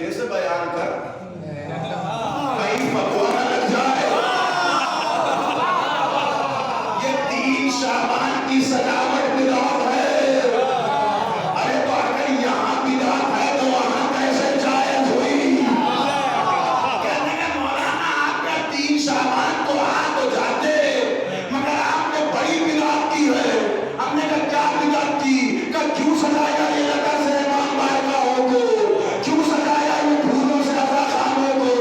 سینے سے بیان کر، کہیں فتویٰ نہ لگ جائے۔ یہ 3 شعبان کی سجاوٹ بدعت ہے۔ ارے تو اگر یہاں بدعت ہے تو وہاں کیسے جائز ہوئی؟ کہنے کہ مولانا آپ کا 3 شعبان تو آ تو جاتے، مگر آپ نے بڑی بدعت کی ہے۔ ہم نے کہا کیا بدعت کی؟ کہ کیوں سجایا یہ لتا سے امام بارگاہوں کو، کیوں سجایا یہ پھولوں سے رضا خانوں کو،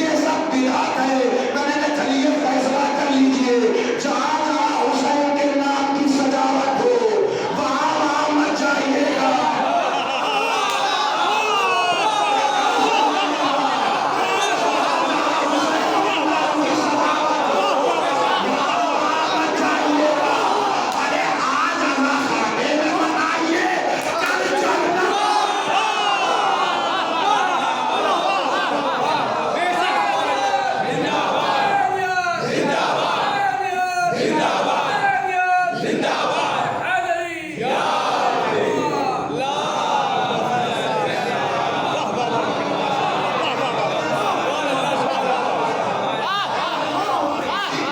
یہ سب بدعت ہے۔ میں نے کہا چلیے فیصلہ کر لیجئے، جہاں جہاں حسین کے نام کی سجاوٹ ہو وہاں وہاں مت جائیے گا۔ ارے آج اللہ خانے میں منائیے، کل جنت۔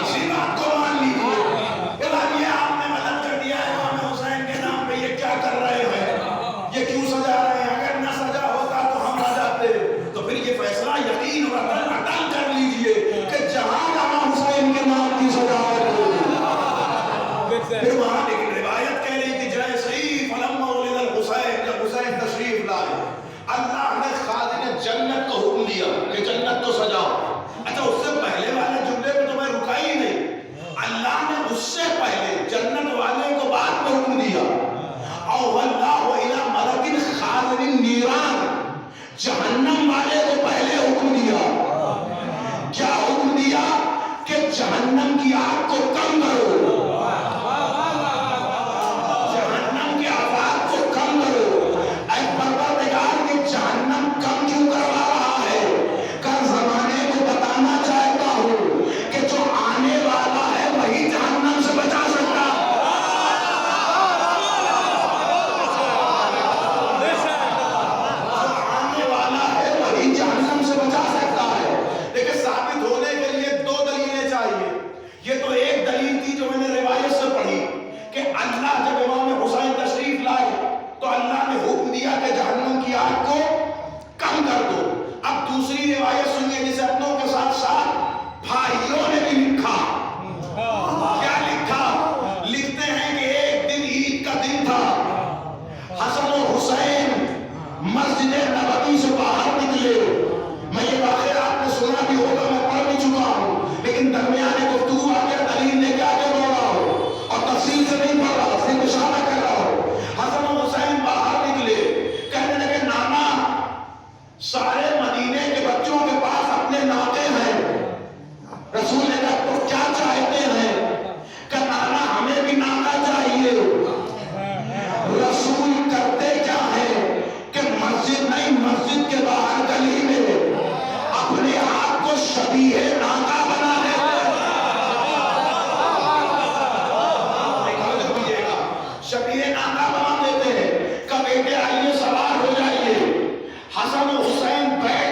اسی بات کو مان لیجیے کہ بھائی یہ آپ نے غلط کر دیا ہے، امام حسین کے نام پہ یہ کیا کر رہے ہیں، یہ کیوں سجا رہے ہیں؟ اگر نہ سجا ہوتا تو ہم آ جاتے۔ تو پھر یہ فیصلہ یقین اور عطا کر لیجئے کہ جہاں جہاں حسین کے نام کی سجاوٹ ہو، پھر وہاں ایک روایت کہہ رہی کہ جیسے ہی فلما ولد الحسین، جب حسین تشریف لائے، اللہ نے خازن جنت کو حکم دیا کہ جنت تو سجاؤ۔ اچھا اس سے پہلے والے جملے پہ تو میں رکا ہی نہیں، اللہ نے اس سے پہلے جنت والے کو بعد میں حکم دیا، او اللہ الی ملک خازن النیران، جہنم والے کو پہلے حکم دیا۔ کیا حکم دیا؟ کہ جہنم کی آگ کو کم کرو، جہنم کے آفات کو کم کرو۔ اے پروردگار کے جہنم کم کیوں کروا رہا ہے؟ کل زمانے کو بتانا چاہتا ہوں کہ جو آنے والا ہے وہی جہنم سے بچا سکتا ہے۔ جو آنے والا ہے وہی جہنم سے بچا سکتا ہے۔ لیکن ثابت ہونے کے لیے 2 دلیلیں چاہیے۔ یہ تو ایک دلیل تھی جو میں نے روایت سے پڑھی کہ اللہ جب امام حسین تشریف لائے تو اللہ نے حکم دیا کہ جہنم کی آگ کو کم کر دو۔ اب دوسری روایت سنیے جسے اپنوں کے ساتھ ساتھ بھائیوں نے بھی لکھا۔ کیا لکھا؟ لکھتے ہیں کہ ایک دن عید کا دن تھا، حسن و حسین مسجد نبوی سے باہر نکلے۔ میں یہ واقعہ آپ نے سنا بھی ہوگا، میں پڑھ بھی چکا ہوں، لیکن درمیانے گفتگو آگے دلیل لے کے آگے بڑھ رہا ہوں اور تفصیل سے نہیں پڑھ رہا، صرف اشارہ کر رہا ہوں۔ حسن و حسین باہر نکلے، کہنے لگے نانا سارے مدینے کے بچوں کے پاس اپنے ناطے ہیں۔ رسول نے کہا تو کیا چاہتے ہیں؟ کہ نانا ہمیں بھی نانا چاہیے۔ رسول کرتے کیا ہے کہ مسجد نہیں، مسجد کے باہر گلی میں اپنے آپ کو شبیہ ناکا بنا لیتے ہیں۔ شبیہ ناکا بنا لیتے ہیں کہ بیٹے آئیے سوار ہو جائیے۔ حسن و حسین بیٹھ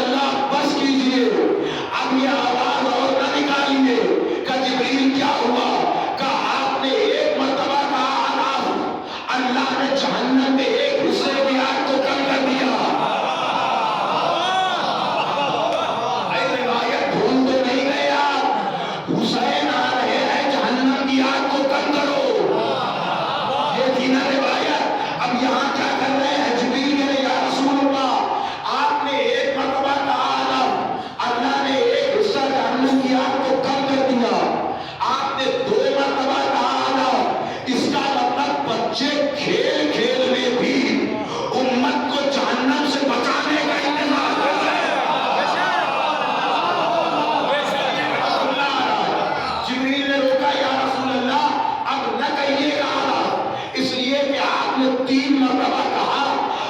اللہ بس کیجئے، اب یہ آواز اور نہ نکالیے۔ کہ جبریل کیا ہوا؟ کہ آپ نے ایک مرتبہ کہا اللہ نے جہنم کے ایک حصے کی آگ کو کم کر دیا۔ روایت بھول تو نہیں گئے آپ؟ حسین آ رہے ہیں، جہنم کی آگ کو کم کرو، یہ تھی نا روایت۔ اب یہاں کیا کر رہے ہیں؟ جبریل کہہ رہے یا رسول اللہ، آپ نے ایک مرتبہ کہا اللہ نے ایک حصہ جہنم کی آگ کو کم کر دیا، آپ نے دو مرتبہ کہا اس کا مطلب بچے کھیل کھیل میں بھی امت کو جہنم سے بچانے کا انتظار کر رہے ہیں۔ جبریل نے روکا یا رسول اللہ اب نہ کہیے گا، اس لیے کہ آپ نے 3 مرتبہ کہا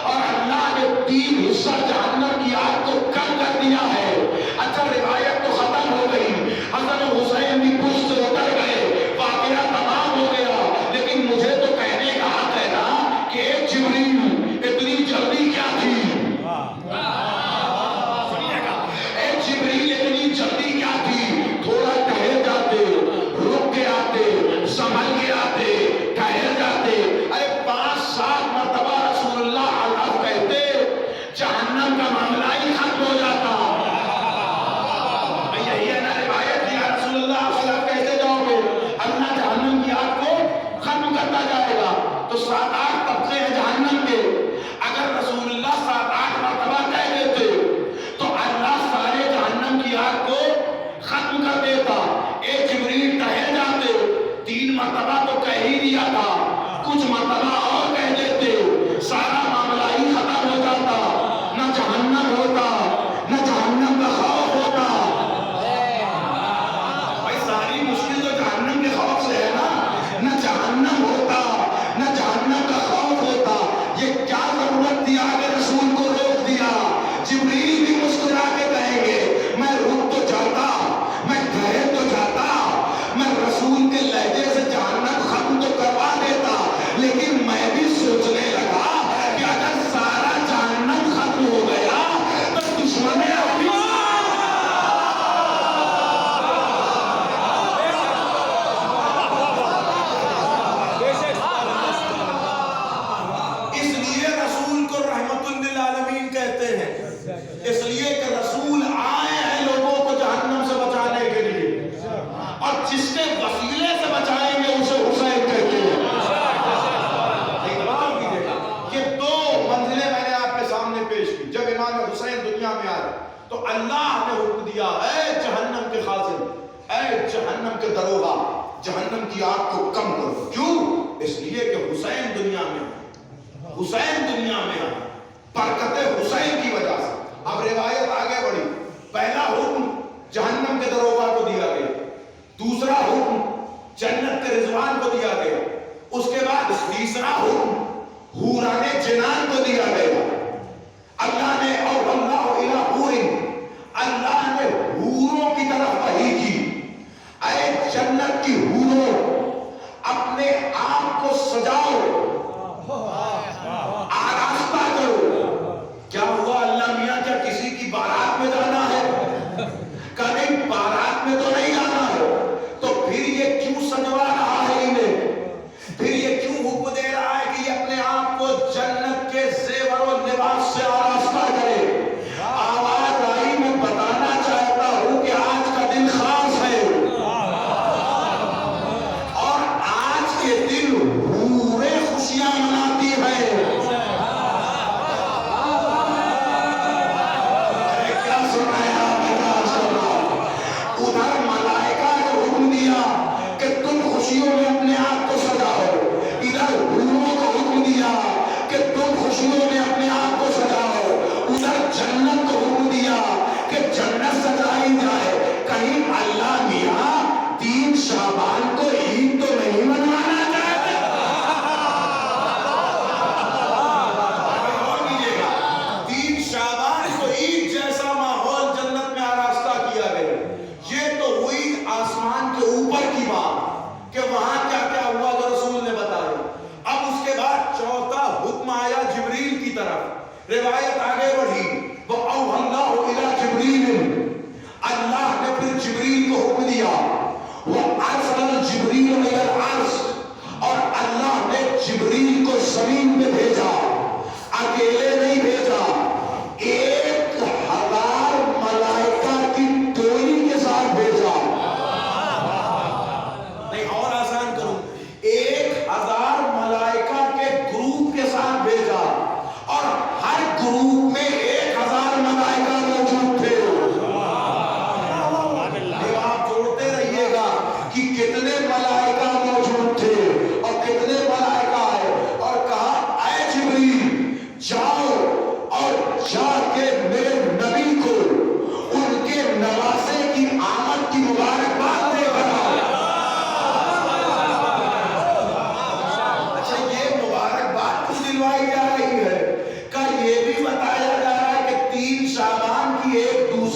اور اللہ نے 3 حصہ جہنم کی آگ کو کم کر دیا ہے۔ اچھا روایت تو ختم ہو گئی، حسن حسین بھی کچھ سے اتر گئے، واقعہ تمام ہو گیا، لیکن مجھے تو کہنے کا حق ہے نا کہ جبریل اتنی جلدی کیا تھی؟ جبریل اتنی جلدی کیا تھی؟ تھوڑا ٹہل جاتے، رک کے آتے، سنبھل کے آتے، ٹہل جاتے۔ ارے 5-7 مرتبہ رسول اللہ اللہ کہتے جہنم کا معاملہ ہی ختم ہو جاتا۔ یہی ہے نا روایت، یا رسول اللہ آپ کیسے جاؤ گے؟ اللہ جہنم کی آگ کو ختم کرتا جائے گا۔ تو 7-8 طبقے ہیں جہنم کے، اگر رسول اللہ 7-8 مرتبہ کہہ دیتے تو اللہ سارے جہنم کی آگ کو ختم کر دیتا۔ ایک جبریل ٹہل جاتے، 3 مرتبہ تو کہہ ہی دیا تھا، کچھ مرتبہ اور کہہ دیتے، سارا معاملہ ہی ختم ہو جاتا، نہ جہنم ہوتا، نہ جہنم کا خوف ہوتا۔ بھائی ساری مشکل تو جہنم کے خوف سے ہے نا، نہ جہنم ہوتا، نہ جہنم کا خوف ہوتا۔ یہ کیا ضرورت تھی آگے رسول کو روک دیا؟ جبریل بھی مسکرا کے کہیں گے میں رک تو جاتا، میں ٹھہر تو جاتا، میں رسول کے لہجے سے جہنم ختم تو کروا دیتا، لیکن میں بھی سوچنے لگا کہ اگر سارا جہنم ختم ہو گیا تو دشمن اس لیے رسول کو رحمت للعالمین کہتے ہیں، اس لیے کہ رسول آئے ہیں لوگوں کو جہنم سے بچانے کے لیے، اور جس کے وسیلے سے بچائیں گے اسے حسین کہتے ہیں۔ یہ 2 منزلیں میں نے آپ کے سامنے پیش کی۔ جب امام حسین دنیا میں آئے تو اللہ نے حکم دیا اے جہنم کے خازن، اے جہنم کے دروغہ، جہنم کی آگ کو کم کرو۔ کیوں؟ اس لیے کہ حسین دنیا میں آئے، حسین دنیا میں آئے، برکت حسین کی وجہ سے۔ اب روایت آگے بڑھی، پہلا حکم جہنم کے دروغہ کو دیا گیا، دوسرا حکم جنت کے رضوان کو دیا گیا، اس کے بعد تیسرا حکم حوران جنان کو دیا گیا۔ اللہ نے اور اللہ الہ حور، اللہ نے حوروں کی طرف وحی کی، اے جنت کی حوروں اپنے آپ کو سجاؤ، آراستہ کرو۔ کیا ہوا؟ اللہ میاں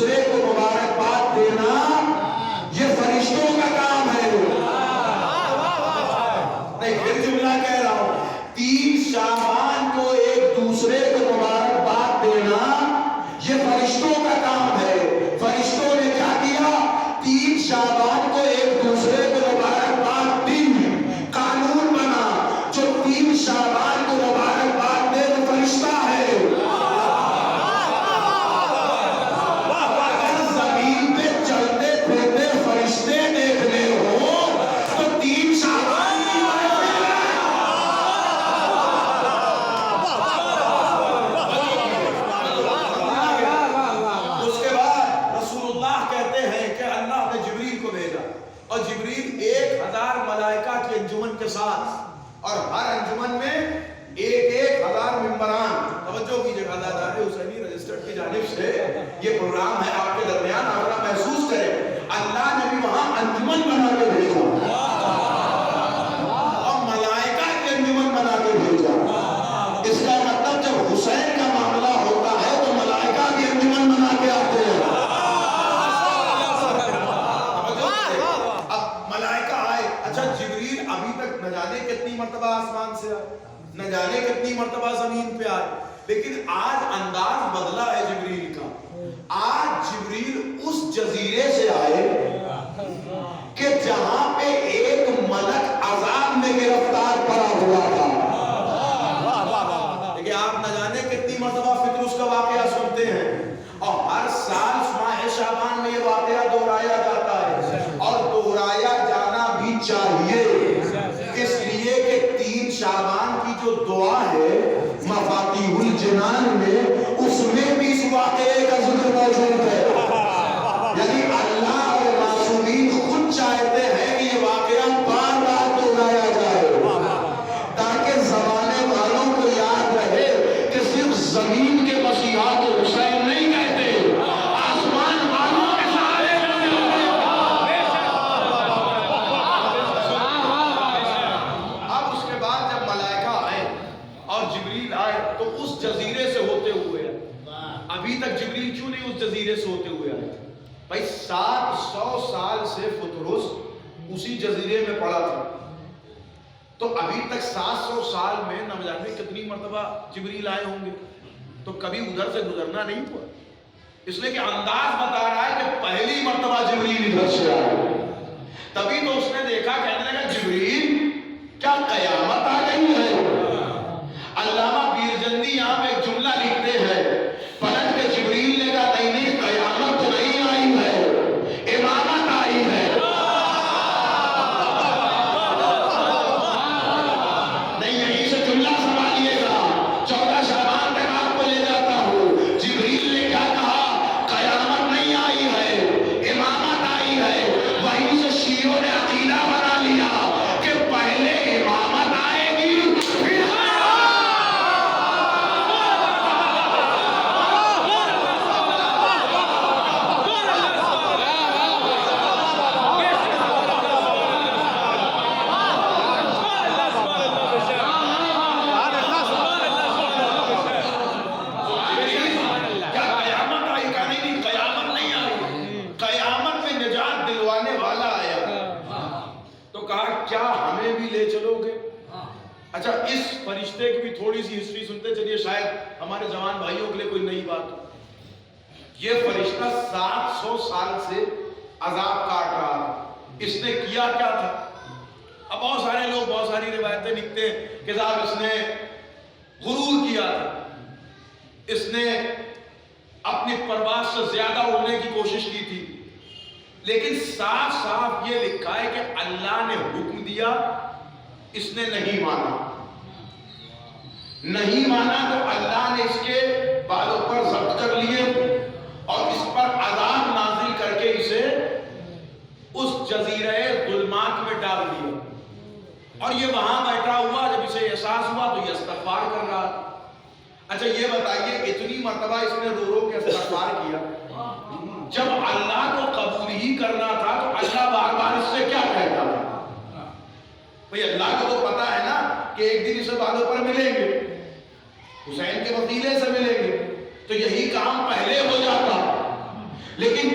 دوسرے کو مبارکباد دینا یہ فرشتوں کا کام ہے. نہیں پھر جملہ کہہ رہا ہوں, 3 شعبان کو ایک دوسرے کو مبارکباد دینا یہ فرشتوں کا کام ہے. فرشتوں نے کیا کیا؟ 3 شعبان کو ایک دوسرے کو مبارکباد دی. قانون بنا جو 3 شعبان کو مبارکباد دے وہ فرشتہ ہے. اگر زمین پہ چلتے پھرتے فرشتے دیکھنے ہو تو 3 شعبان کی اور جبریل 1000 ملائکہ کی انجمن کے ساتھ, اور ہر انجمن میں 1000 ممبران. توجہ کیجئے, خالدار حسینی رجسٹرڈ کی جانب سے یہ پروگرام ہے آپ کے درمیان. آپ محسوس کریں اللہ نے بھی وہاں انجمن بنا کے بھیجا اور ملائکہ کی انجمن بنا کے بھیجا. اس کا مطلب جب حسین کا معاملہ ہوتا ہے تو ملائکہ کی انجمن بنا کے آتے ہیں. اچھا جبریل ابھی تک نہ جانے کتنی مرتبہ آسمان سے آئے, نہ جانے کتنی مرتبہ زمین پہ آئے, لیکن آج انداز بدلا ہے جبریل کا. آج جبریل اس جزیرے سے آئے کہ جہاں پہ ایک ملک عذاب میں گرفتار پڑا ہوا تھا. لیکن آپ نہ جانے کتنی مرتبہ فکر اس کا واقعہ سنتے ہیں, اور ہر سال ماہ شعبان میں یہ واقعہ دہرایا جاتا ہے, اور دہرایا جانا بھی چاہیے, اس لیے کہ 3 شعبان کی جو دعا ہے مفاتیح الجنان میں, اس میں بھی اس واقعے کا ذکر موجود ہے. یعنی اللہ اور معصومین خود چاہتے ہیں کہ یہ واقعہ بار بار دہرایا جائے تاکہ زمانے والوں کو یاد رہے کہ صرف زمین کے مسیحا کو حسین نہیں کہتے, آسمان والوں کے سارے. اب اس کے بعد جب ملائکہ آئے اور جبریل آئے تو اس جزیرے سے ہوتے ہوئے, ابھی تک جبریل کیوں نہیں اس جزیرے سے ہوتے ہوئے آئے؟ بھائی 700 سال سے پطرس اسی جزیرے میں پڑا تھا, تو ابھی تک 700 سال میں نہ جانے کتنی مرتبہ جبریل آئے ہوں گے, تو کبھی ادھر سے گزرنا نہیں ہوا. اس لیے کہ انداز بتا رہا ہے کہ پہلی مرتبہ جبریل ادھر سے آئے. تبھی تو اس نے دیکھا, کہنے لگا جبریل کیا قیامت آ گئی ہے؟ علامہ بیرجندی یہاں پہ ایک جملہ لکھتے ہیں, پلٹ کے جبریل نے کہا نہیں نہیں قیامت تو نہیں آئی ہے, امامت آئی ہے. نہیں یہیں سے جملہ سنبھالیے گا, 14 شعبان تک آپ کو لے جاتا ہوں. جبریل نے کیا کہا؟ قیامت نہیں آئی ہے, امامت آئی ہے. وہیں سے شیعوں نے عقیدہ بنا لیا کہ پہلے امامت آئے گی پھر اچھا اس فرشتے کی بھی تھوڑی سی ہسٹری سنتے چلیے, شاید ہمارے جوان بھائیوں کے لیے کوئی نئی بات ہو. یہ فرشتہ 700 سال سے عذاب کاٹ رہا تھا. اس نے کیا کیا تھا؟ اب بہت سارے لوگ بہت ساری روایتیں لکھتے ہیں کہ صاحب اس نے غرور کیا تھا, اس نے اپنی پرواز سے زیادہ اڑنے کی کوشش کی تھی. لیکن صاف صاف یہ لکھا ہے کہ اللہ نے حکم دیا, اس نے نہیں مانا. نہیں مانا تو اللہ نے اس کے بالوں پر ضبط کر لیے اور اس پر عذاب نازل کر کے اسے اس جزیرہ ظلمات میں ڈال دیا. اور یہ وہاں بیٹھا ہوا, جب اسے احساس ہوا تو یہ استغفار کر رہا تھا. اچھا یہ بتائیے اتنی مرتبہ اس نے رو رو کے استغفار کیا, جب اللہ کو قبول ہی کرنا تھا تو اللہ بار بار اس سے کیا کہتا تھا؟ بھئی اللہ کو تو پتا ہے نا کہ ایک دن اسے بالوں پر ملیں گے, حسین کے وسیلے سے ملیں گے, تو یہی کام پہلے ہو جاتا.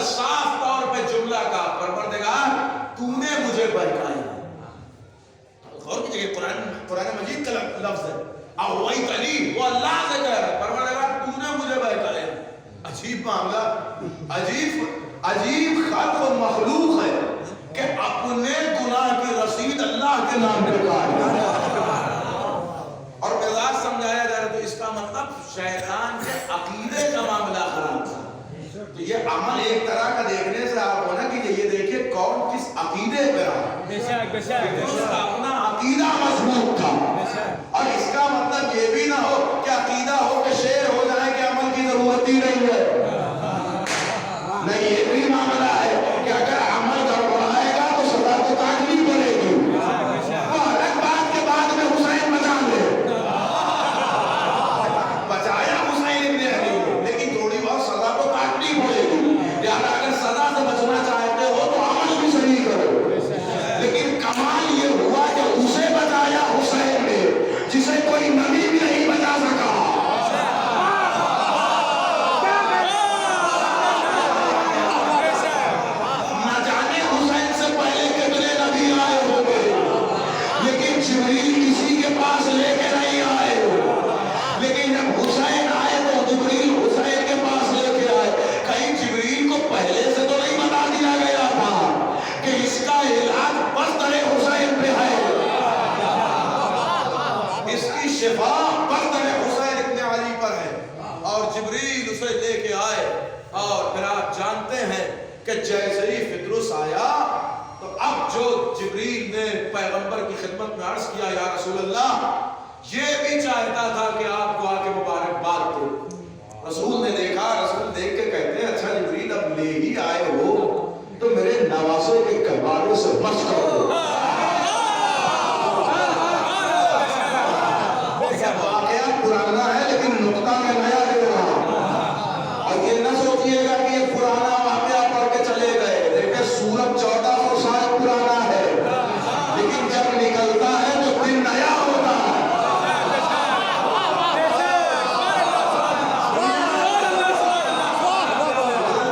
پر صاف طور پہ جملہ کا پروردگار تو نے مجھے بہکایا. غور کیجئے قرآن مجید کا لفظ ہے اغویت علی، وہ اللہ سے کہہ رہا ہے پروردگار تو نے مجھے بہکایا. عجیب معاملہ، عجیب خلق و مخلوق ہے کہ اپنے گناہ کی رسید اللہ کے نام پہ کاٹنا اور مزاج سمجھایا جا رہا. تو اس کا مطلب شیطان کے عقیدے کا معاملہ خراب تھا. تو یہ عمل ایک طرح کا دیکھنے سے آپ ہونا کہ یہ دیکھیں کون کس عقیدے پہ رہا. اس کا اپنا عقیدہ مضبوط تھا. اور اس کا مطلب یہ بھی نہ ہو کہ عقیدہ ہو کہ شیر ہو جائے کہ عمل کی ضرورت ہی نہیں ہے. نہیں، یہ بھی معاملہ ہے کہ اگر عمل گڑبڑائے گا تو سزا تو کاٹنی پڑے گی. وہ الگ بات کے بعد میں حسین بچا لے، بچایا حسین ابن علی کو، لیکن تھوڑی بہت سزا تو کاٹنی پڑے گی. یعنی اگر سزا سے بچنا چاہتے ہو تو عمل بھی صحیح کرو. لیکن کمال یہ ہوا کہ اسے بچایا حسین نے جسے کوئی نبی بھی نہیں بچا سکا. جبریل کسی کے پاس لے کے نہیں آئے، لیکن جب حسین آئے تو جبریل حسین کے پاس لے کے آئے. کہیں جبریل کو پہلے سے تو نہیں بتا دیا گیا تھا کہ اس کا علاج بستر حسین پہ ہے، اس کی شفا بستر حسین ابن علی پر ہے. اور جبریل اسے لے کے آئے اور پھر آپ جانتے ہیں کہ جیسے ہی فطرس آیا تو اب جو جبریل نے پیغمبر کی خدمت میں عرض کیا یا رسول اللہ یہ بھی چاہتا تھا کہ آپ کو آ کے مبارکباد دے. رسول نے دیکھا، رسول دیکھ کے کہتے ہیں اچھا جبریل اب لے ہی آئے ہو تو میرے نوازوں کے کباڑوں سے بچ کرو. واقعہ پرانا ہے لیکن نقطہ میں نیا دے رہا ہوں. اور یہ نہ سوچئے گا کہ یہ پرانا واقعہ پڑھ کے چلے گئے. دیکھیں سورت 1400 سال پرانا ہے لیکن جب نکلتا ہے تو دن نیا ہوتا ہے.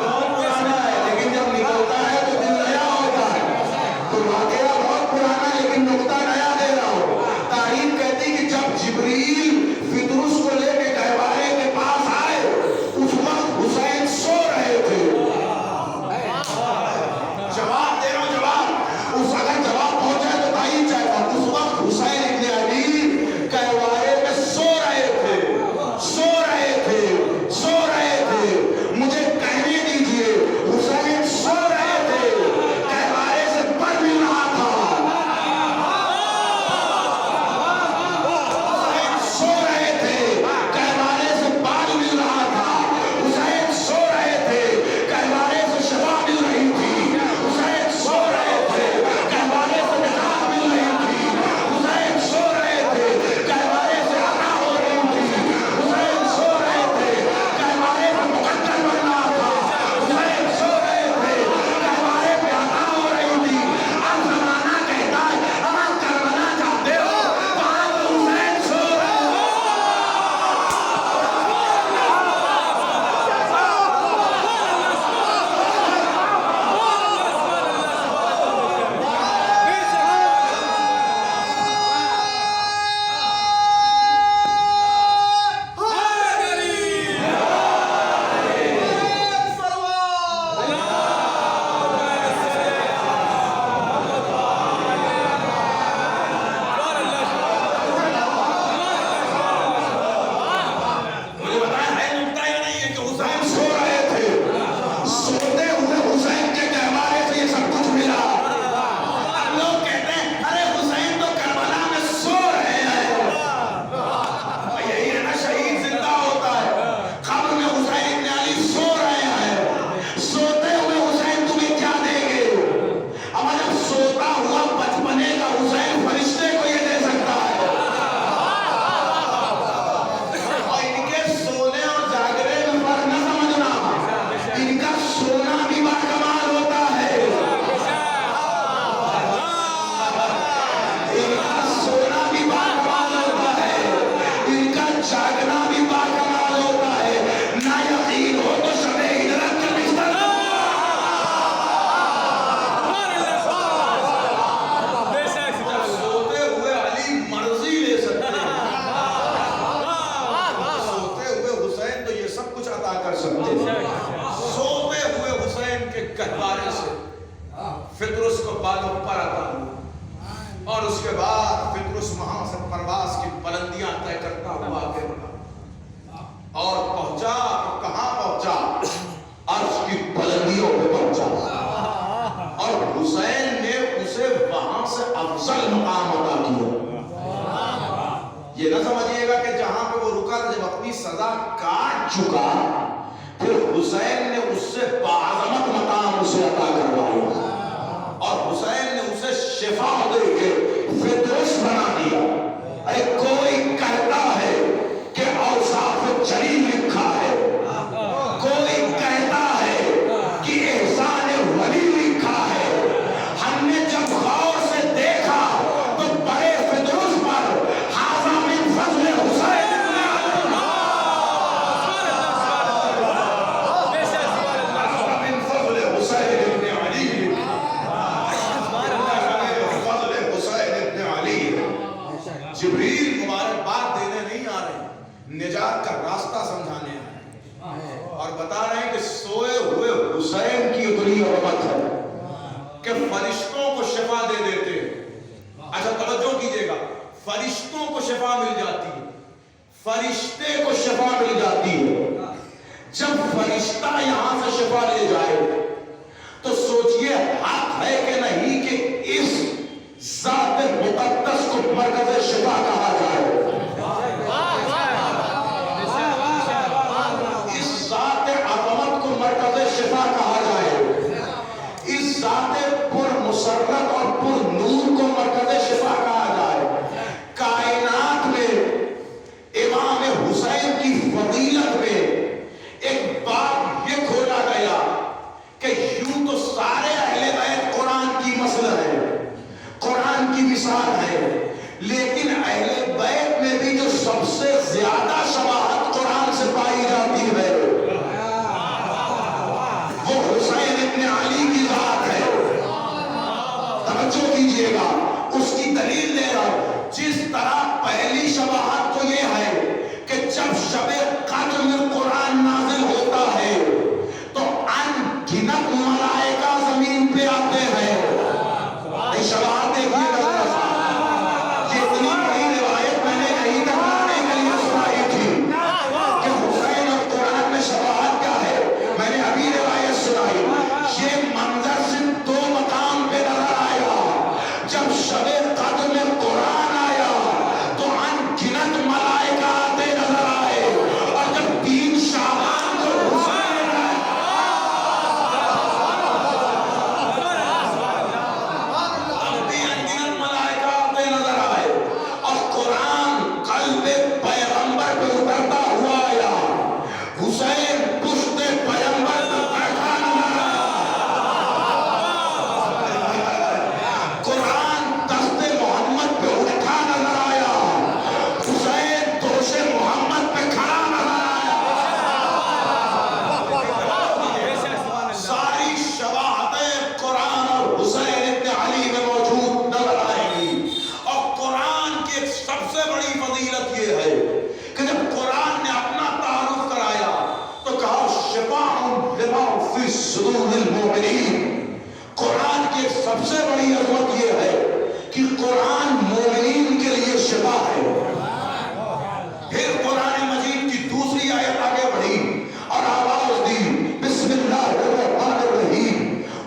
بہت پرانا ہے لیکن جب نکلتا ہے تو دن نیا ہوتا ہے. تو واقعہ بہت پرانا لیکن نقطہ نیا دے رہا ہوں. تاریخ کہتی کہ جب جبریل فطرس کو لے کے گہوارے کے پاس آئے اس وقت حسین سو رہے تھے. اور اس کے بعد پطرس وہاں سے پرواز کی بلندیاں طے کرتا ہوا آگے بڑھا اور پہنچا، تو کہاں پہنچا؟ عرش کی بلندیوں پہ پہنچا، اور حسین نے اسے وہاں سے افضل مقام عطا کیا۔ یہ نہ سمجھیے گا کہ جہاں پہ وہ رکا تھا، جب اپنی سزا کاٹ چکا پھر حسین نے اس سے باعظمت مقام اسے عطا کروایا، اور حسین نے اسے شفا دے کے فردوس بنا دیا۔ اے کوئی کہتا ہے کہ اوصاف جلیل لکھا ہے، کوئی کہتا ہے کہ احسان ولی لکھا ہے، ہم نے جب غور سے دیکھا تو بڑے فردوس پر ھذا من فضل حسین جبریل مبارک بات دینے نہیں آ رہے، نجات کا راستہ سمجھانے آئے اور بتا رہے ہیں کہ سوئے ہوئے حسین کی اتنی عظمت ہے کہ فرشتوں کو شفا دے دیتے ہیں۔ اچھا توجہ کیجئے گا، فرشتوں کو شفا مل جاتی ہے، فرشتے کو شفا مل جاتی ہے۔ جب فرشتہ یہاں سے شفا لے جائے تو سوچئے حق ہے کہ نہیں کہ اس ذات مقدس کو مرکز شفا کہا جائے، اس ذات عظمت کو مرکز شفا کہا جائے، اس ذات پر مسرت اور پر نور کو مرکز شفا کہا جائے۔ کائنات میں امام حسین کی فضیلت میں ایک باب یہ کھولا گیا کہ یوں تو سارے اہل بیت قرآن کی مثل ہے، قرآن کی مثال ہے، لیکن اہل بیت میں بھی جو سب سے زیادہ شباہت قرآن سے پائی جاتی ہے وہ حسین ابن علی کی ذات ہے۔ توجہ کیجئے گا، اس کی دلیل دے رہا ہوں۔ جس طرح پہلی شباہت تو یہ ہے کہ جب شب قدر میں قرآن نازل ہوتا ہے تو ان گنت ملائکہ زمین پہ آتے ہیں۔ شباہت دیکھیے گا، یہ اتنی بڑی روایت میں نے کہیں تک لانے کے لیے سنائی تھی کہ حسین اور قرآن میں شباہت کیا ہے، میں نے ابھی روایت سنائی۔ یہ منظر صرف دو مقام پہ نظر آیا، جب شب قدر میں قرآن آیا تو ان گنت ملائکہ آتے نظر آئے، اور جب 3 شعبان کو حسین قرآن کی سب سے بڑی عظمت یہ ہے کہ قرآن مومنین کے لیے شفا ہے۔ پھر قرآن مجید کی دوسری آیت آگے بڑھی اور آواز دی، بسم اللہ الرحمن الرحیم،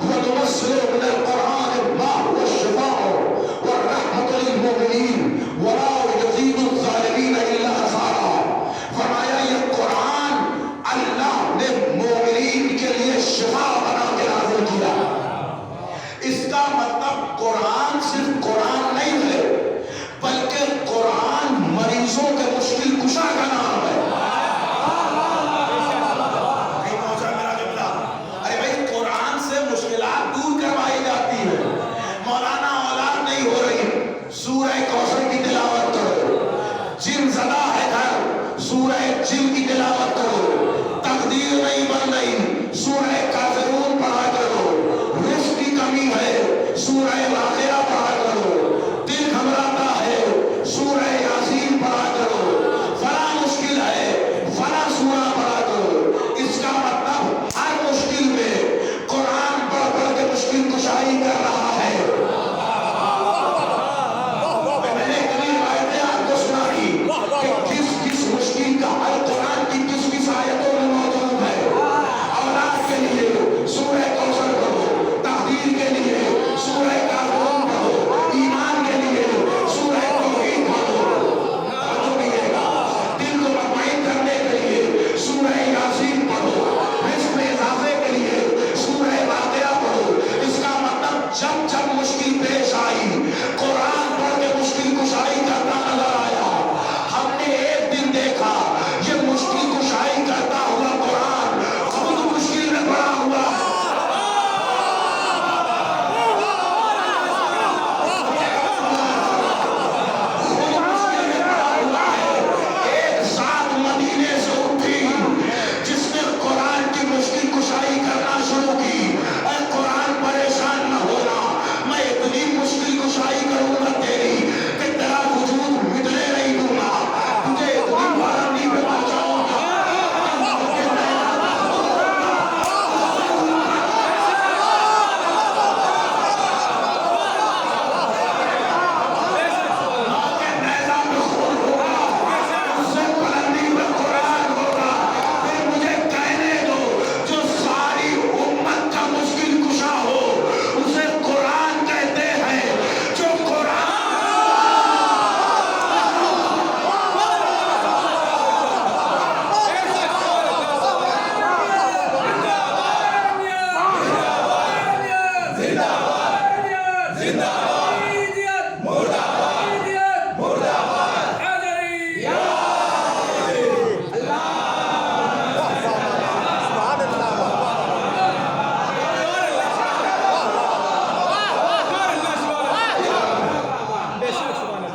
وَنُنَزِّلُ مِنَ الْقُرْآنِ مَا هُوَ شِفَاءٌ وَرَحْمَةٌ لِلْمُؤْمِنِينَ وَلَا يَزِيدُ الظَّالِمِينَ إِلَّا خَسَارًا۔ فرمایا یہ قرآن اللہ نے مومنین کے لیے شفا بنا کے نازل کیا۔ اس کا مطلب قرآن صرف قرآن نہیں ہے، بلکہ قرآن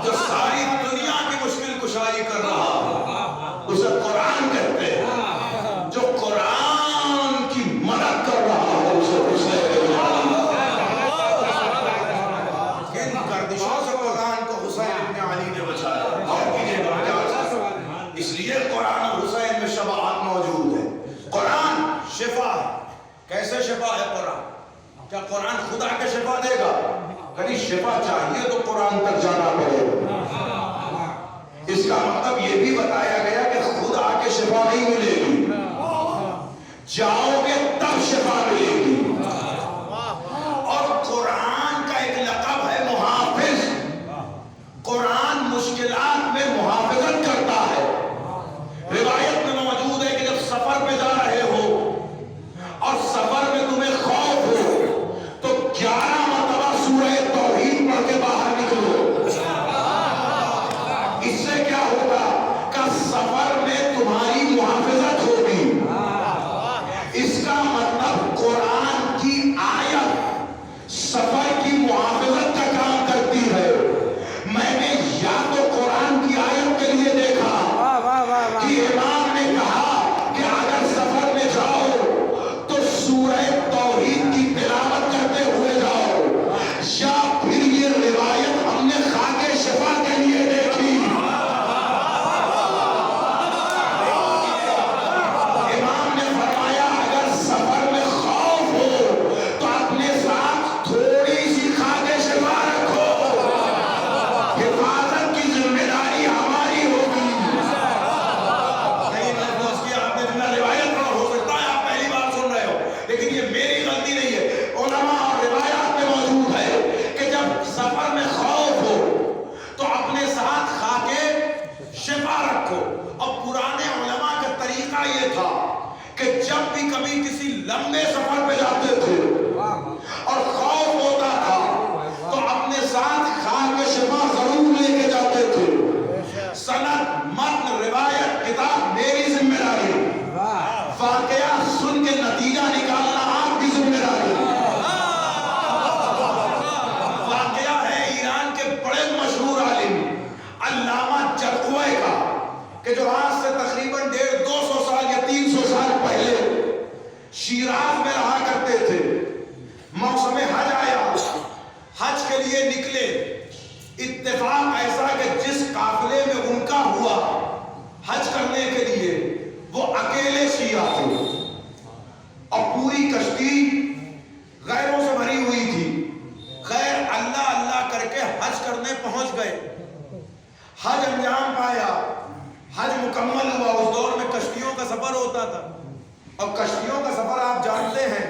جو ساری دنیا کی مشکل کشائی کر رہا اسے قرآن کہتے ہیں، جو قرآن کی مدد کر رہا ہے اسے حسین۔ کن گردشوں سے قرآن کو حسین ابن علی نے بچایا؟ اور کیجئے گا کیا؟ اس لیے قرآن اور حسین میں شباہت موجود ہے۔ قرآن شفا ہے۔ کیسے شفا ہے قرآن؟ کیا قرآن خدا کے شفا دے گا؟ کبھی شفا چاہیے تو قرآن تک جانا پڑے گا۔ اس کا مطلب یہ بھی بتایا گیا کہ خود آ کے شفا نہیں ملے گی، جاؤ گے تب شفا ملے گی۔ اور قرآن کا ایک لقب ہے محافظ۔ قرآن مشکلات میں محافظت کرتا ہے۔ روایت میں موجود ہے کہ جب سفر پہ جا رہے ہو اور سفر میں تمہیں خوف ہو تو 11 مرتبہ سورہ توحید پڑھ کے باہر نکلو۔ اس سے کیا ہوگا کہ سفر میں تمہاری محافظت ہوگی۔ اس کا مطلب قرآن کی آیت سفر کی محافظت کا کام کرتی ہے۔ میں نے یا تو قرآن کی آیت کے لیے دیکھا کہ امام نے کہا کہ اگر سفر میں جاؤ تو سورہ توحید کی تلاوت کرتے ہوئے جاؤ، یا پھر یہ روایت ہم نے خاک شفا کے لیے دیکھی۔ امام نے فرمایا اگر سفر میں خوف ہو تو اپنے ساتھ تھوڑی سی خاک شفا رکھو، حفاظت کی ذمہ داری ہماری ہوگی۔ نہیں میں دوست کی آپ نے جنہا روایت پڑھا، ہو سکتا ہے آپ پہلی بار سن رہے ہو، لیکن یہ میری غلطی نہیں ہے، علماء اور روایات میں موجود ہے کہ جب سفر میں خوف ہو تو اپنے ساتھ خاک شفا رکھو۔ اب پرانے علماء کا طریقہ یہ تھا کہ جب بھی کبھی کسی لمبے سفر پہ جاتے تھے اور خوف ہوتا تھا تو اپنے ساتھ خاک شفا ضرور لے کے جاتے تھے۔ سند، متن، روایت، کتاب میری ذمہ داری، واقعہ سن کے نتیجہ نکالنا آپ کی ذمہ داری۔ واقعہ ہے ایران کے بڑے مشہور عالم علامہ جرقوی کا، کہ جو آج سے تقریباً 150-200 سال یا 300 سال پہلے شیراز میں رہا کرتے تھے۔ موسم حج آیا، حج کے لیے نکلے۔ اتفاق ایسا کہ جس قافلے میں ان کا ہوا حج کرنے کے لیے وہ اکیلے شیعہ تھے، اور پوری کشتی غیروں سے بھری ہوئی تھی۔ خیر اللہ اللہ کر کے حج کرنے پہنچ گئے، حج انجام پایا، حج مکمل ہوا۔ اس دور میں کشتیوں کا سفر ہوتا تھا، اور کشتیوں کا سفر آپ جانتے ہیں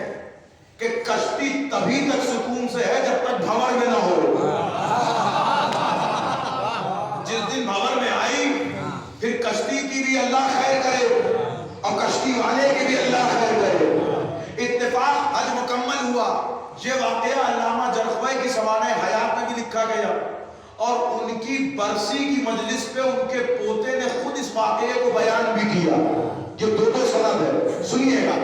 کہ کشتی تبھی تک سکون سے ہے جب تک بھنور میں نہ ہو۔ جس دن بھنور میں آئی پھر کشتی کی بھی اللہ خیر کرے اور کشتی والے کی بھی اللہ خیر کرے۔ اتفاق حج مکمل ہوا۔ یہ واقعہ علامہ جرقوی کی سوانح حیات میں بھی لکھا گیا، اور ان کی برسی کی مجلس پہ ان کے پوتے نے خود اس واقعے کو بیان بھی کیا۔ یہ دو سند ہے، سنیے گا۔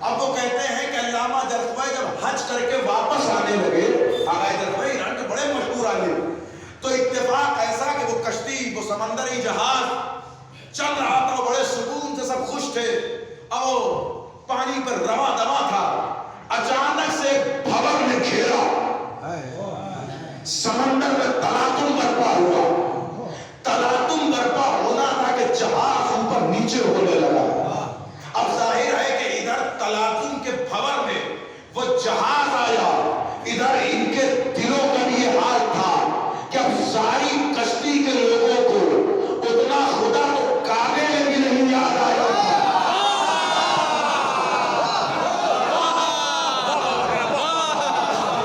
اب وہ کہتے ہیں کہ علامہ جرقوی جب حج کر کے واپس آنے لگے، آقا جرقوی ایران کے بڑے مشہور عالم، تو اتفاق ایسا کہ وہ کشتی، وہ سمندری جہاز چل رہا تھا، بڑے سکون سے سب خوش تھے، اب وہ پانی پر رواں دواں تھا۔ اچانک سے بھنور نے گھیرا، سمندر میں تلاطم برپا ہوا۔ تلاطم برپا ہونا تھا کہ جہاز اوپر نیچے ہونے لگا۔ اب ظاہر ہے کہ ادھر تلاطم کے بھنور میں وہ جہاز آیا، ادھر ان کے دلوں کا بھی یہ حال تھا کہ اب ساری کشتی کے لوگوں کو اتنا خدا تو کعبے میں بھی نہیں یاد آیا تھا۔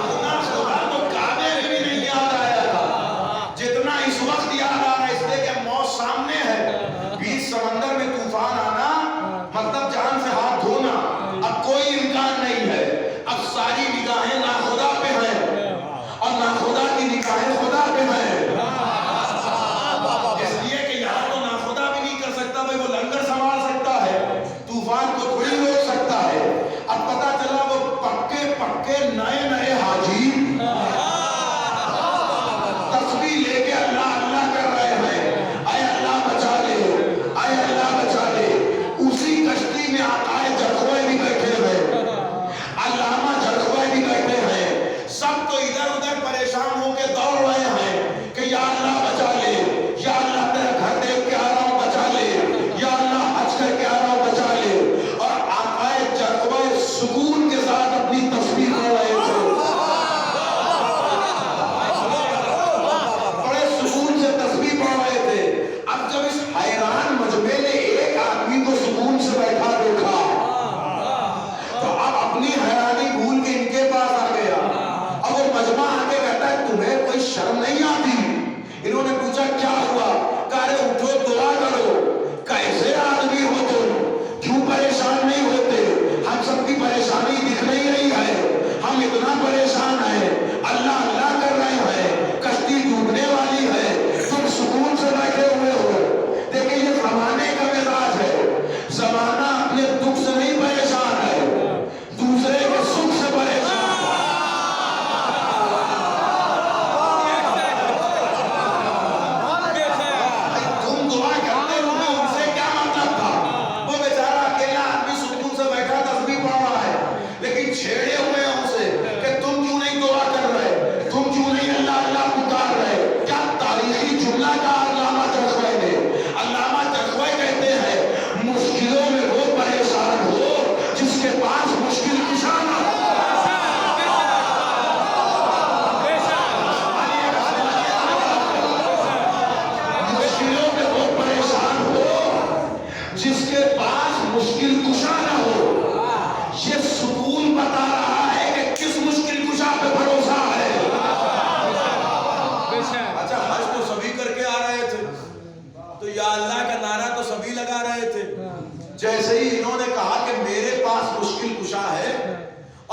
اتنا خدا تو کعبے میں بھی نہیں یاد آیا تھا جتنا اس وقت یاد آ رہا ہے، اس لیے کہ موت سامنے ہے۔ بیچ سمندر میں طوفان آنا مطلب جان سے ہاتھ دھونا، اب کوئی امکان نہیں ہے۔ اب ساری نگاہیں ناخدا پہ ہیں، اور ناخدا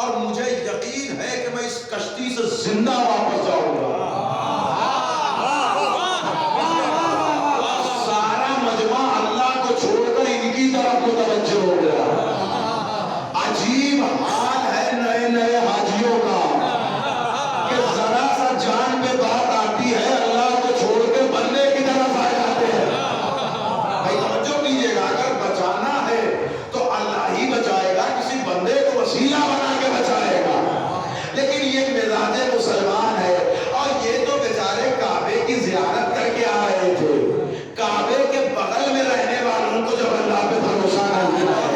اور مجھے یقین ہے کہ میں اس کشتی سے زندہ واپس جاؤں گا. سارا مجمع اللہ کو چھوڑ کر ان کی طرف متوجہ ہو گیا. عجیب حال ہے نئے نئے حاجیوں کا کہ ذرا سا جان پہ بات آتی ہے اللہ کو چھوڑ کے بندے کی طرف آ جاتے ہیں. بھائی توجہ کیجیے گا, اگر بچانا ہے تو اللہ ہی بچائے گا, کسی بندے کو وسیلہ بنا کے بچائے گا. لیکن یہ مزاج مسلمان ہے, اور یہ تو بیچارے کعبے کی زیارت کر کے آ رہے تھے. کعبے کے بغل میں رہنے والوں کو جب اللہ پہ بھروسہ نہیں ہے,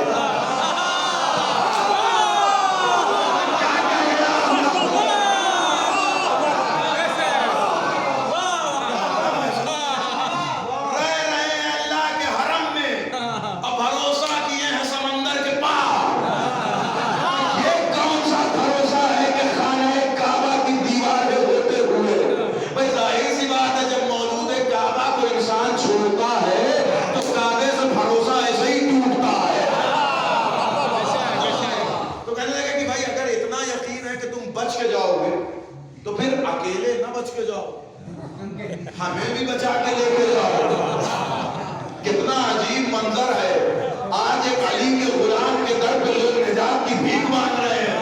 اکیلے نہ بچ کے جاؤ, ہمیں بھی بچا کے لے کے جاؤ. کتنا عجیب منظر ہے, آج ایک علی کے غلام کے در پہ لوگ نجات کی بھیک مانگ رہے ہیں.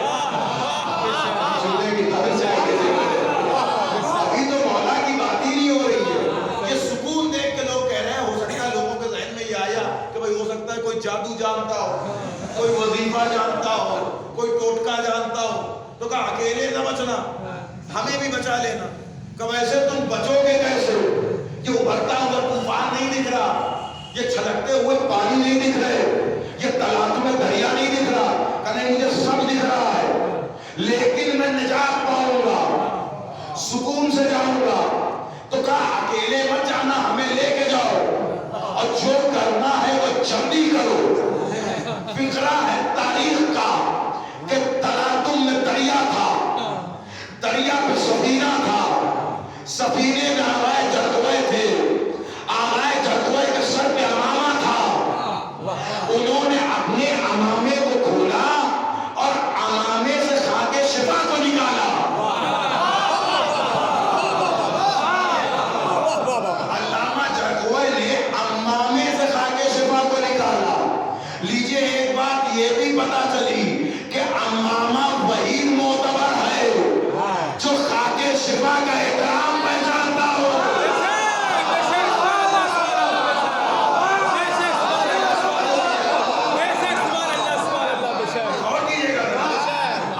ابھی تو مولا کی بات ہی نہیں ہو رہی ہے. یہ سکون دیکھ کے لوگ کہہ رہے ہیں, ہو سکتا ہے لوگوں کے ذہن میں یہ آیا کہ بھائی ہو سکتا ہے کوئی جادو جانتا ہو, کوئی وظیفہ جانتا ہو, کوئی ٹوٹکا جانتا ہو, تو کہا اکیلے نہ بچنا, ہمیں بھی بچا لینا. کہ ویسے تم بچو گے کیسے؟ یہ ابھرتا ہوا طوفان نہیں دکھ رہا, یہ چھلکتے ہوئے پانی نہیں دکھ رہے, یہ تالاب میں دریا نہیں دکھ رہا. کہ مجھے سب دکھ رہا ہے, لیکن میں نجات پاؤں گا, سکون سے جاؤں گا. تو کہا اکیلے مت جانا, ہمیں لے کے جاؤ, اور جو کرنا ہے وہ جلدی کرو. فکرہ ہے تاریخ کا کہ تلاطم میں دریا تھا, دریا پہ سفینہ تھا, سفینے میں آغائے جرگوے تھے, آغائے جرگوے کے سر پہ امامہ تھا. انہوں نے اپنے امامے کو کھولا اور امامے سے خاک شفا کو نکالا. علامہ جرگوے نے امامے سے خاک شفا کو نکالا. لیجئے ایک بات یہ بھی پتا چلی کہ امامہ وہی معتبر ہے جو خاک شفا کا احترام پہچانتا ہو.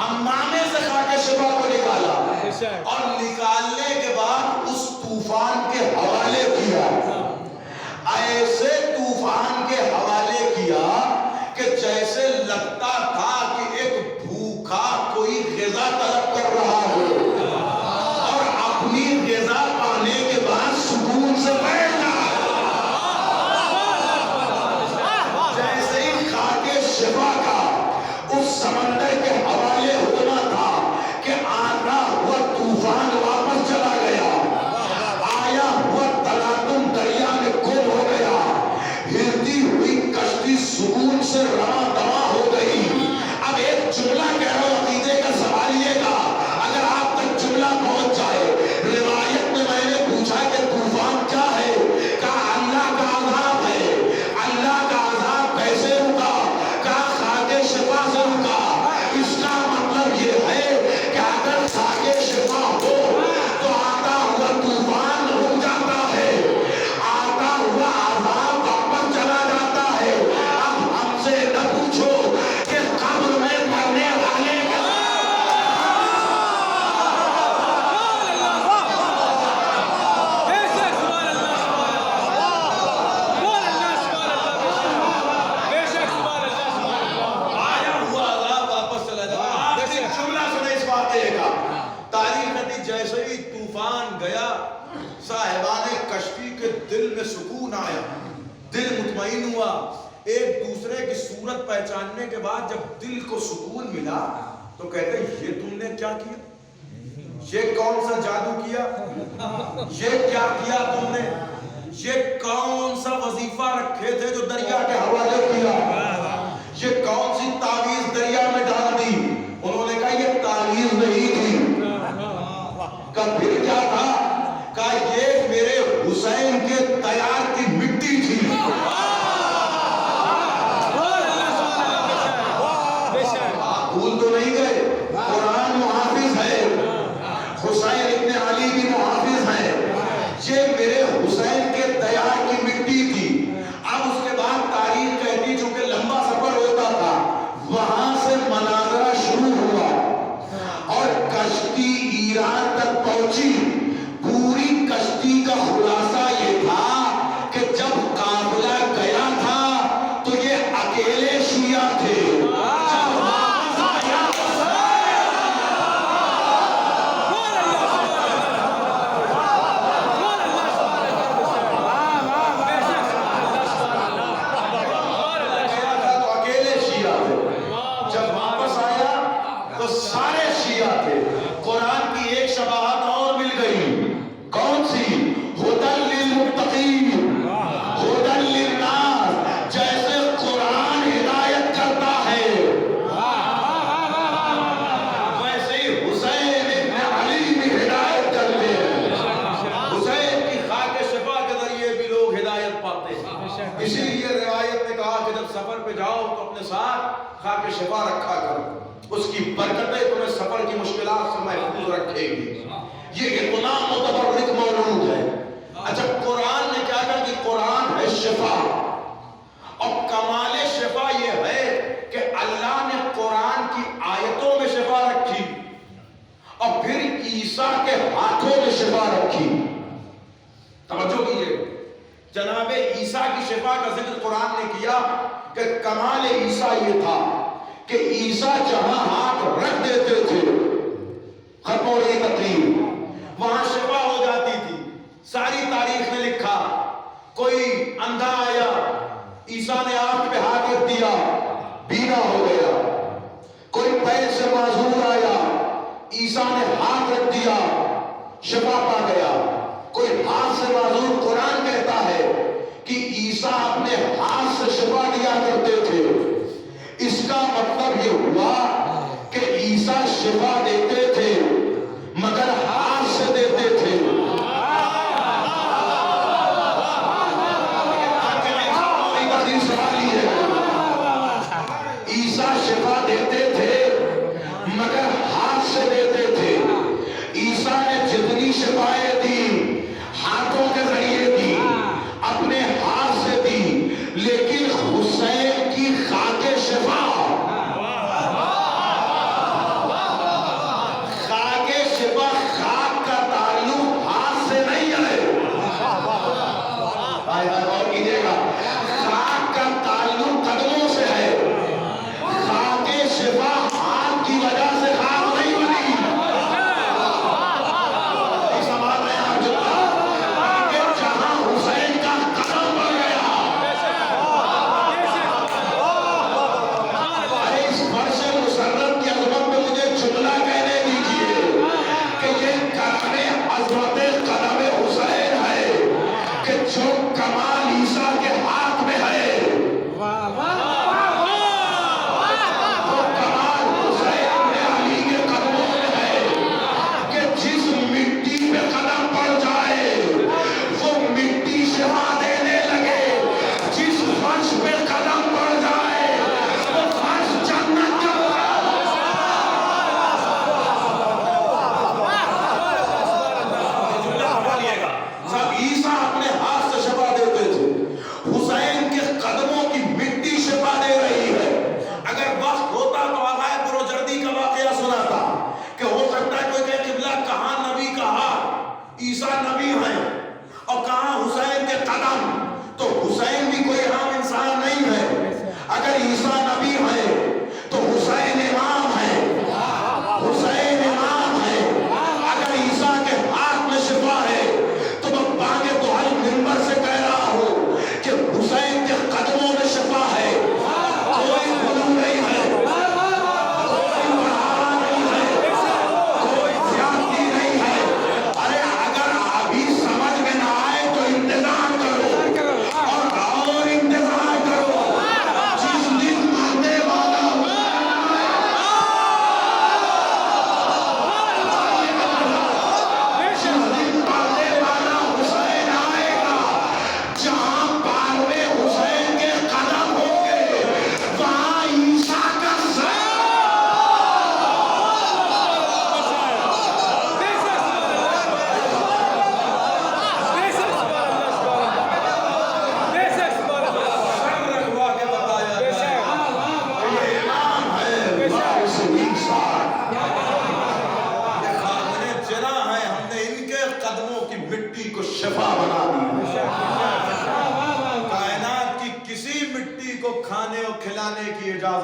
امامے سے خاک شفا کو نکالا, اور نکالنے کے بعد اس طوفان کے حوالے کیا. ایسے طوفان کے حوالے کیا کہ جیسے لگتا تھا کہ ایک بھوکا کوئی غذا طلب کر رہا ہو, اور اپنی غذا پانے کے بعد سکون سے بیٹھ جائے. جیسے ہی خاک شفا کا اس سمندر کے حوالے ہونا تھا کہ آنا ہوا طوفان واپس چلا گیا, آیا ہوا تلاطم دریا میں گم ہو گیا, ہلتی ہوئی کشتی سکون سے رواں دواں ہو گئی. اب ایک جملہ کہہ رہا ہوں, عقیدے کا سوال یہ تھا, اگر آپ تک جملہ پہنچ جائے. روایت میں میں نے پوچھا کہ طوفان کیا ہے, کہا اللہ کا عذاب ہے. اللہ کا عذاب کیسے رکا؟ کہا خاک شفا سے رکا. اس کا مطلب یہ ہے کہ اگر خاک شفا ہو تو آتا ہوا طوفان رک جاتا ہے, آتا ہوا عذاب واپس چلا جاتا ہے. اب ہم سے نہ پوچھو کہ قبر میں مرنے والے کا آیا ہوا عذاب واپس چلا جاتا ہے. آخری جملہ سنے اس واقعے کا. تاریخ نے جیسے ہی طوفان گیا, صاحبان کشتی کے دل میں سکون آیا, دل مطمئن ہوا. ایک دوسرے کی صورت پہچاننے کے بعد جب دل کو سکون ملا تو کہتے ہیں یہ تم نے کیا کیا, یہ کون سا جادو کیا, یہ کیا کیا تم نے, یہ کون سا وظیفہ رکھے تھے جو دریا کے حوالے کیا, یہ کون سی تعویذ دریا میں ڈال دی. انہوں نے نہیں گئے، قرآن محافظ ہے، حسین ابن علی بھی محافظ ہے. یہ میرے حسین کے دیار کی مٹی تھی. اب اس کے بعد تاریخ کہتی چونکہ لمبا سفر ہوتا تھا، وہاں سے مناظرہ شروع ہوا اور کشتی ایران تک پہنچی. پوری کشتی کا خلاصہ یہ تھا کہ جب قافلہ گیا تھا تو یہ اکیلے شیعہ تھے. سارے شیعہ تھے. قرآن کی ایک شباہت اور مل گئی. کون سی؟ ہدی للمتقین، ہدی للناس. جیسے قرآن ہدایت کرتا ہے ویسے ہی حسین ابن علی بھی ہدایت کرتے ہیں. حسین کی خاک شفا کے ذریعے بھی لوگ ہدایت پاتے ہیں. اسی لیے روایت نے کہا کہ جب سفر پہ جاؤ تو اپنے ساتھ خاک شفا رکھا کرو، اس کی برکتیں تمہیں سفر کی مشکلات سے محفوظ رکھے گی. یہ اتنا متبرک موجود ہے. اچھا قرآن نے کیا کہا کہ قرآن ہے شفا، اور کمال شفا یہ ہے کہ اللہ نے قرآن کی آیتوں میں شفا رکھی اور پھر عیسیٰ کے ہاتھوں میں شفا رکھی. توجہ کیجئے، جناب عیسیٰ کی شفا کا ذکر قرآن نے کیا کہ کمال عیسیٰ یہ تھا کہ عیسیٰ جہاں ہاتھ رکھ دیتے تھے، ختم ہو رہی تقریر، وہاں شفا ہو جاتی تھی. ساری تاریخ نے لکھا کوئی اندھا آیا، عیسیٰ نے آنکھ پہ ہاتھ رکھ دیا، بینا ہو گیا. کوئی پیر سے معذور آیا، عیسیٰ نے ہاتھ رکھ دیا، شفا پا گیا. کوئی ہاتھ سے معذور، قرآن کہتا ہے کہ عیسیٰ اپنے ہاتھ سے شفا دیا کرتے تھے. اس کا مطلب یہ ہوا کہ عیسیٰ شفا دیتے تھے مگر ہاتھ سے دیتے تھے. سوال یہ ہے، عیسیٰ شفا دیتے تھے مگر ہاتھ سے دیتے تھے. عیسیٰ نے جتنی شفائیں دی ہاتھوں کے ذریعے دی، اپنے ہاتھ سے دی. لیکن حسین کی خاک شفا، خاک شفا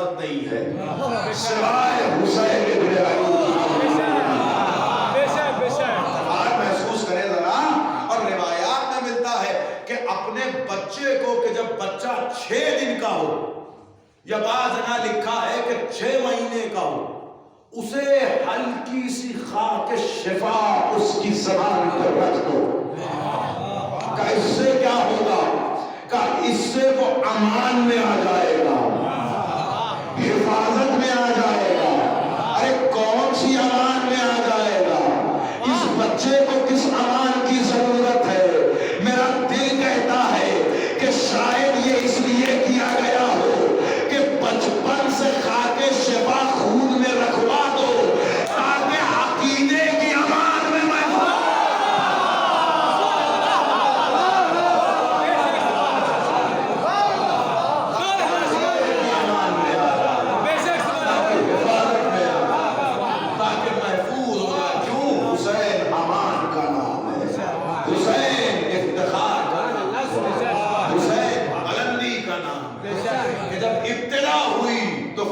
حفاظت نہیں ہے سوائے حسین ابن علی محسوس کرے ذرا. اور روایات میں ملتا ہے کہ اپنے بچے کو کہ جب بچہ 6 دن کا ہو یا بعض جگہ لکھا ہے کہ 6 مہینے کا ہو اسے ہلکی سی خاک شفا اس کی زبان پر رکھ دو. کہ اس سے کیا ہوگا؟ کہ اس سے وہ امان میں آ جائے گا حفاظت میں آ جائے گا. ارے کون سی امان میں آ جائے گا؟ اس بچے کو کس امان کی ضرورت ہے؟ میرا دل کہتا ہے کہ شاید یہ اس لیے کیا گیا ہو کہ بچپن سے خاک شفا خون میں رکھوا دو تاکہ عقیدے کی امان میں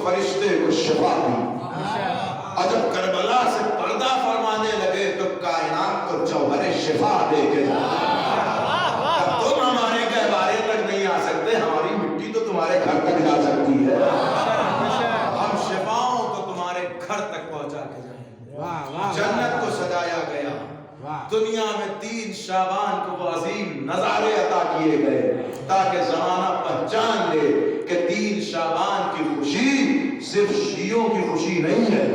فرشتے کو شفا دی. اور جب کربلا سے پردہ فرمانے لگے تو کائنات کو جوہر شفا دے کے تم ہمارے گہوارے تک نہیں آ سکتے ہماری مٹی تو تمہارے گھر تک جا سکتی ہے ہم شفاؤں کو تمہارے گھر تک پہنچا کے جائیں. جنت کو سجایا گیا. دنیا میں 3 شعبان کو وہ عظیم نظارے عطا کیے گئے تاکہ زمانہ پہچان لے کہ 3 شعبان کی خوشی صرف شیعوں کی خوشی نہیں ہے.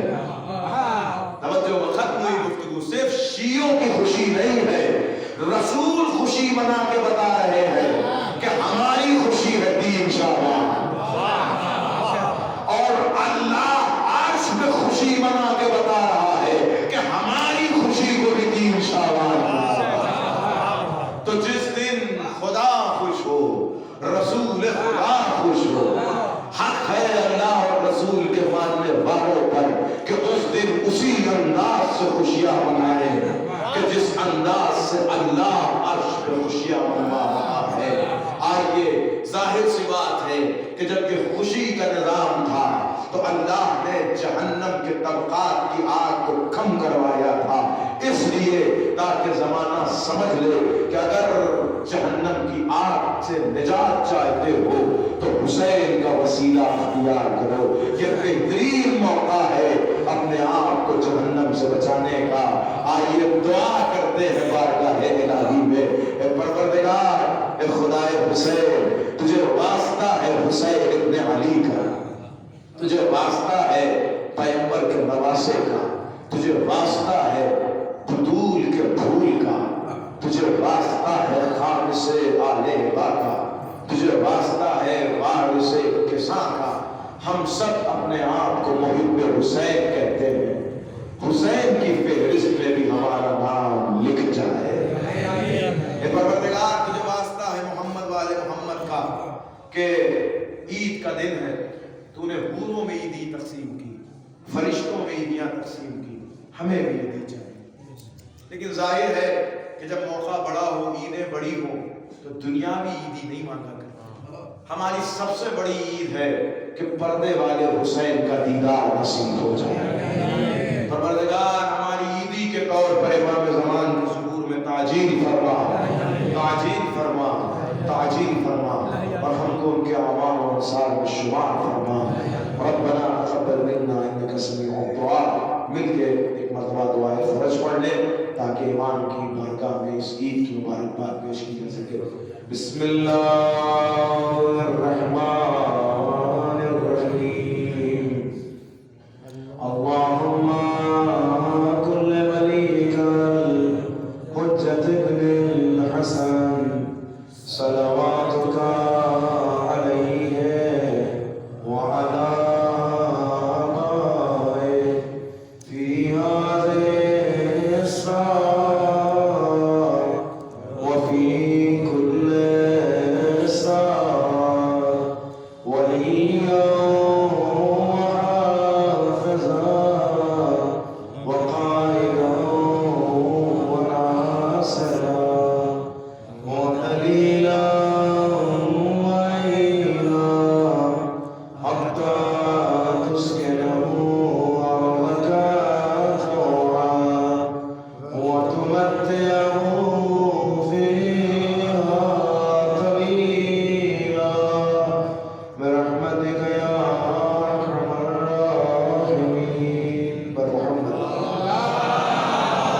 توجہ ختم ہوئی گفتگو. صرف شیعوں کی خوشی نہیں ہے. رسول خوشی منا کے بتا رہے ہیں کہ ہماری خوشی ہے 3 شعبان. اور اللہ عرش میں خوشی منا کے بتا رہا ہے کہ ہماری خوشی کو بھی 3 شعبان. تو جس دن خدا خوش ہو رسول خدا خوش ہو حق ہے اللہ اور رسول کے ماننے والوں پر کہ اس دن اسی انداز سے خوشیاں منائیں کہ جس انداز سے اللہ عرش پہ خوشیاں منوا رہا ہے. آئیے ظاہر سی بات ہے کہ جب یہ خوشی کا نظام تھا تو اللہ نے جہنم کے طبقات کی آگ کو کم کروایا تھا اس لیے تاکہ زمانہ سمجھ لے کہ اگر جہنم کی آگ سے نجات چاہتے ہو تو حسین کا وسیلہ اختیار کرو. یہ بہترین موقع ہے اپنے آپ کو جہنم سے بچانے کا. آئیے دعا کرتے ہیں بارگاہ الہی میں. اے پروردگار اے خدائے حسین تجھے واسطہ ہے حسین ابن علی کا, تجھے واسطہ ہے پیغمبر کے نواسے کا, تجھے واسطہ ہے بدول کے پھول کا, تجھے واسطہ ہے خامس آل با کا, تجھے واسطہ ہے وارث کساں کا. ہم سب اپنے آپ کو محب حسین کہتے ہیں. حسین کی فہرست میں بھی ہمارا نام لکھ جائے. اے پروردگار تجھے واسطہ ہے محمد والے محمد کا کہ عید کا دن ہے, تو نے حوروں میں عیدی تقسیم کی, فرشتوں میں عیدیاں تقسیم کی, ہمیں بھی عیدی چاہیے. لیکن ظاہر ہے کہ جب موقع بڑا ہو عیدیں بڑی ہو تو دنیاوی عیدی نہیں مانگا کرتا. ہماری سب سے بڑی عید ہے کہ پردے والے حسین کا دیدار نصیب ہو جائے. پروردگار ہماری عیدی کے طور پر امام زمان کے ظہور میں تعجیل فرما, تعجیل فرما, تعجیل فرما اور ہم کو ان کے اعمال و انصار میں شمار فرما. ربنا تقبل منا انك سميع الدعاء. مل کے ایک مرتبہ دعائے فرض پڑھ لیں تاکہ ایمان کی بارگاہ میں اس عید کی مبارکباد پیش کی جا سکے. بسم اللہ الرحمن